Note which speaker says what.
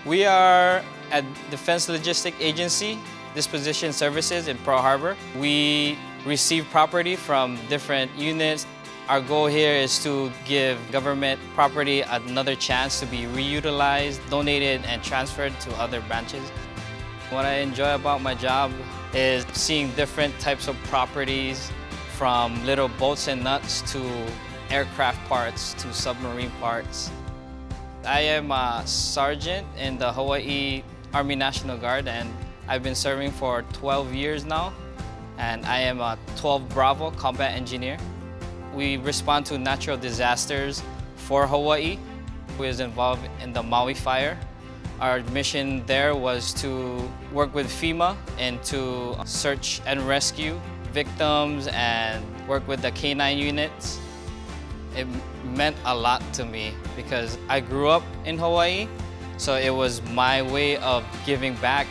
Speaker 1: We are at Defense Logistic Agency Disposition Services in Pearl Harbor. We receive property from different units. Our goal here is to give government property another chance to be reutilized, donated, and transferred to other branches. What I enjoy about my job is seeing different types of properties, from little bolts and nuts to aircraft parts to submarine parts. I am a sergeant in the Hawaii Army National Guard, and I've been serving for 12 years now. And I am a 12 Bravo combat engineer. We respond to natural disasters for Hawaii. We was involved in the Maui fire. Our mission there was to work with FEMA and to search and rescue victims and work with the K-9 units. It meant a lot to me because I grew up in Hawaii, so it was my way of giving back